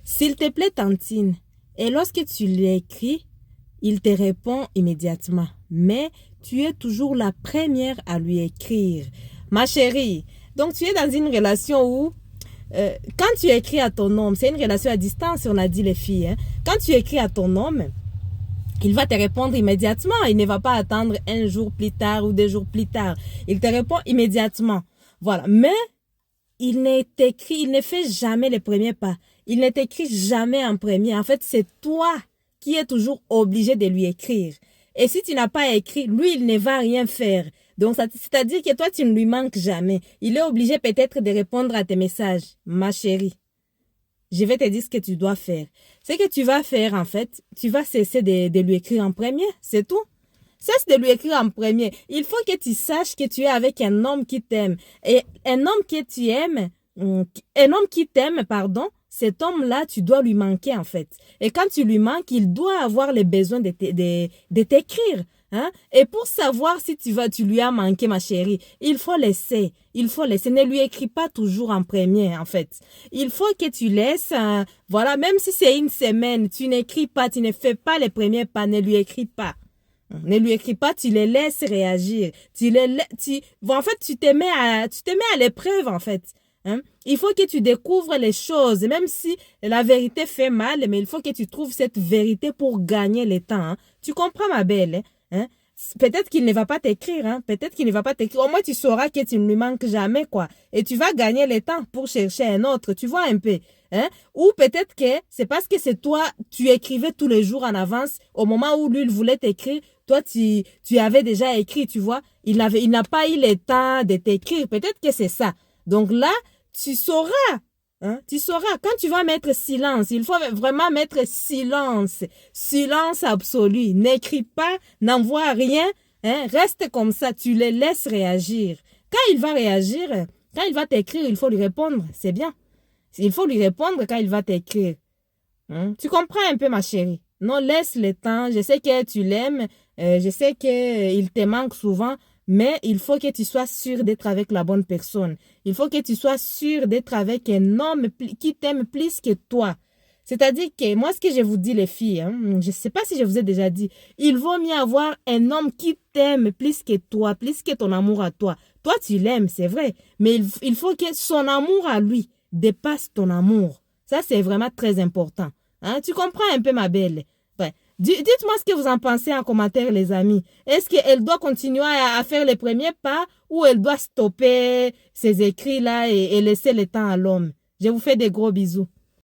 S'il te plaît, Tantine. Et lorsque tu lui écris, il te répond immédiatement. Mais tu es toujours la première à lui écrire. Ma chérie, donc tu es dans une relation où quand tu écris à ton homme, c'est une relation à distance, on a dit les filles. Hein? Quand tu écris à ton homme, il va te répondre immédiatement. Il ne va pas attendre un jour plus tard ou 2 jours plus tard. Il te répond immédiatement. Voilà. Mais il ne fait jamais les premiers pas. Il ne t'écrit jamais en premier. En fait, c'est toi qui es toujours obligé de lui écrire. Et si tu n'as pas écrit, lui, il ne va rien faire. Donc, c'est-à-dire que toi, tu ne lui manques jamais. Il est obligé peut-être de répondre à tes messages. Ma chérie, je vais te dire ce que tu dois faire. Ce que tu vas faire, en fait, tu vas cesser de lui écrire en premier. C'est tout. Cesse de lui écrire en premier. Il faut que tu saches que tu es avec un homme qui t'aime. Et un homme que tu aimes, un homme qui t'aime, pardon, cet homme-là, tu dois lui manquer, en fait. Et quand tu lui manques, il doit avoir le besoin de t'écrire. Hein? Et pour savoir si tu lui as manqué, ma chérie, il faut laisser. Il faut laisser. Ne lui écris pas toujours en premier, en fait. Il faut que tu laisses, voilà, même si c'est une semaine, tu n'écris pas, tu ne fais pas les premiers pas, ne lui écris pas. Ne lui écris pas, tu les laisses réagir. En fait, tu te mets à l'épreuve, en fait. Hein? Il faut que tu découvres les choses, même si la vérité fait mal, mais il faut que tu trouves cette vérité pour gagner le temps. Hein? Tu comprends, ma belle? Hein? Peut-être qu'il ne va pas t'écrire, hein? Peut-être qu'il ne va pas t'écrire. Au moins, tu sauras que tu ne lui manques jamais, quoi. Et tu vas gagner le temps pour chercher un autre. Tu vois un peu. Hein? Ou peut-être que c'est parce que c'est toi, tu écrivais tous les jours en avance. Au moment où lui, il voulait t'écrire, toi, tu avais déjà écrit, tu vois. Il n'a pas eu le temps de t'écrire. Peut-être que c'est ça. Donc là, tu sauras. Hein? Tu sauras. Quand tu vas mettre silence, il faut vraiment mettre silence. Silence absolu. N'écris pas, n'envoie rien. Hein? Reste comme ça. Tu les laisses réagir. Quand il va réagir, quand il va t'écrire, il faut lui répondre. C'est bien. Il faut lui répondre quand il va t'écrire. Hein? Tu comprends un peu, ma chérie? Non, laisse le temps. Je sais que tu l'aimes. Je sais qu'il te manque souvent. Mais il faut que tu sois sûr d'être avec la bonne personne. Il faut que tu sois sûr d'être avec un homme qui t'aime plus que toi. C'est-à-dire que moi, ce que je vous dis, les filles, hein, je ne sais pas si je vous ai déjà dit, il vaut mieux avoir un homme qui t'aime plus que toi, plus que ton amour à toi. Toi, tu l'aimes, c'est vrai. Mais il faut que son amour à lui dépasse ton amour. Ça, c'est vraiment très important. Hein? Tu comprends un peu, ma belle? Ouais. Dites-moi ce que vous en pensez en commentaire, les amis. Est-ce qu'elle doit continuer à faire les premiers pas ou elle doit stopper ses écrits-là et laisser le temps à l'homme? Je vous fais des gros bisous.